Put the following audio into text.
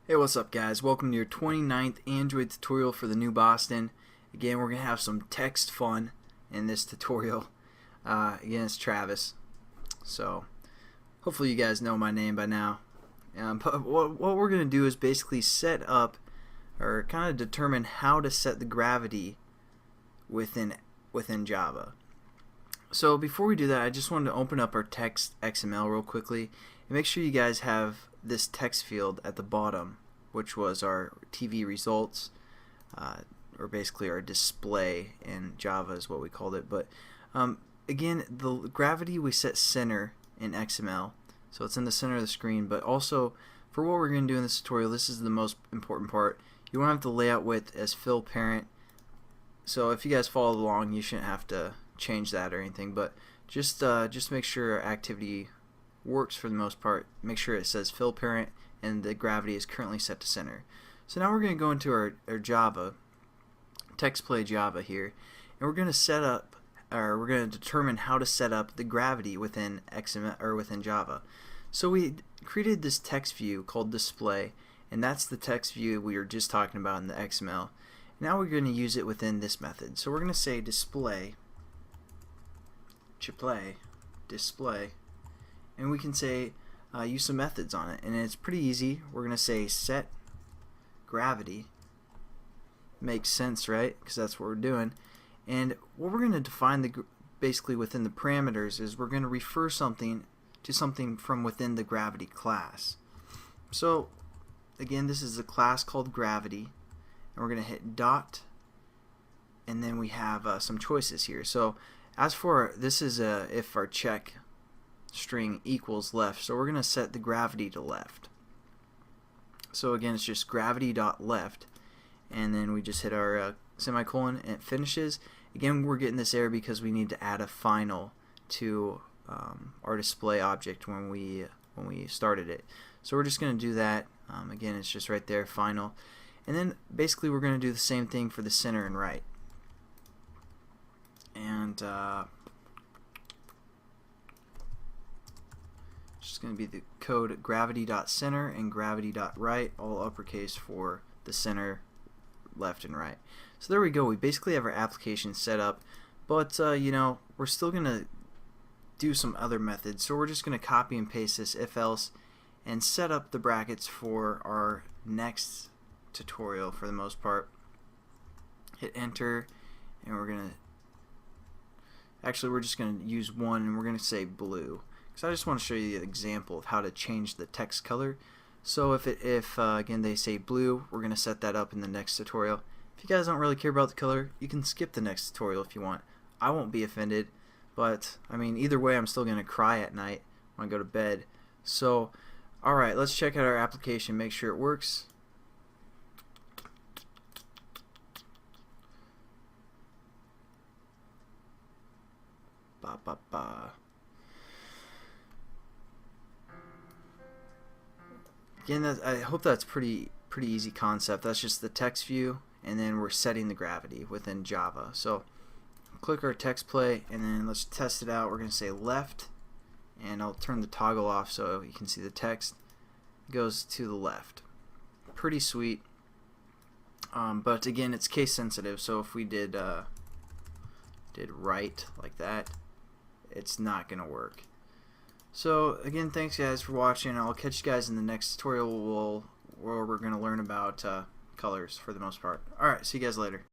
Hey, what's up guys? Welcome to your 29th Android tutorial for the new Boston. Again, we're going to have some text fun in this tutorial. Again, it's Travis. So, hopefully you guys know my name by now. But what we're going to do is basically set up, or kind of determine how to set the gravity within Java. So before we do that, I just wanted to open up our text XML real quickly and make sure you guys have this text field at the bottom, which was our TV results, or basically our display in Java is what we called it. But again, the gravity we set center in XML, so it's in the center of the screen. But also for what we're going to do in this tutorial, this is the most important part. You want to have the layout width as fill parent. So if you guys follow along, you shouldn't have to change that or anything, but just make sure our activity works for the most part. Make sure it says fill parent and the gravity is currently set to center. So now we're going to go into our Java, text play Java here, and we're going to set up, or we're going to determine how to set up the gravity within XML or within Java. So we created this text view called display, and that's the text view we were just talking about in the XML. Now we're going to use it within this method. So we're going to say display, and we can say use some methods on it, and it's pretty easy. We're going to say set gravity. Makes sense, right? Because that's what we're doing. And what we're going to define basically within the parameters is we're going to refer something to something from within the gravity class. So again, this is a class called gravity, and we're going to hit dot, and then we have some choices here. So as for this is if our check string equals left, so we're going to set the gravity to left. So again, it's just gravity.left, and then we just hit our semicolon and it finishes. Again, we're getting this error because we need to add a final to our display object when we started it. So we're just going to do that. Again, it's just right there, final. And then basically we're going to do the same thing for the center and right. And just going to be the code gravity.center and gravity.right, all uppercase for the center, left, and right. So there we go. We basically have our application set up, but you know, we're still going to do some other methods. So we're just going to copy and paste this if else and set up the brackets for our next tutorial for the most part. Hit enter, and we're going to we're just going to use one, and we're going to say blue. So I just want to show you the example of how to change the text color. So if again they say blue, we're going to set that up in the next tutorial. If you guys don't really care about the color, you can skip the next tutorial if you want. I won't be offended, but I mean either way I'm still going to cry at night when I go to bed. So alright, let's check out our application, make sure it works. Again, I hope that's pretty easy concept. That's just the text view, and then we're setting the gravity within Java. So click our text play, and then let's test it out. We're going to say left, and I'll turn the toggle off so you can see the text goes to the left. Pretty sweet. But again, it's case sensitive, so if we did right like that, it's not gonna work. So again, thanks guys for watching. I'll catch you guys in the next tutorial where we're gonna learn about colors for the most part. Alright, see you guys later.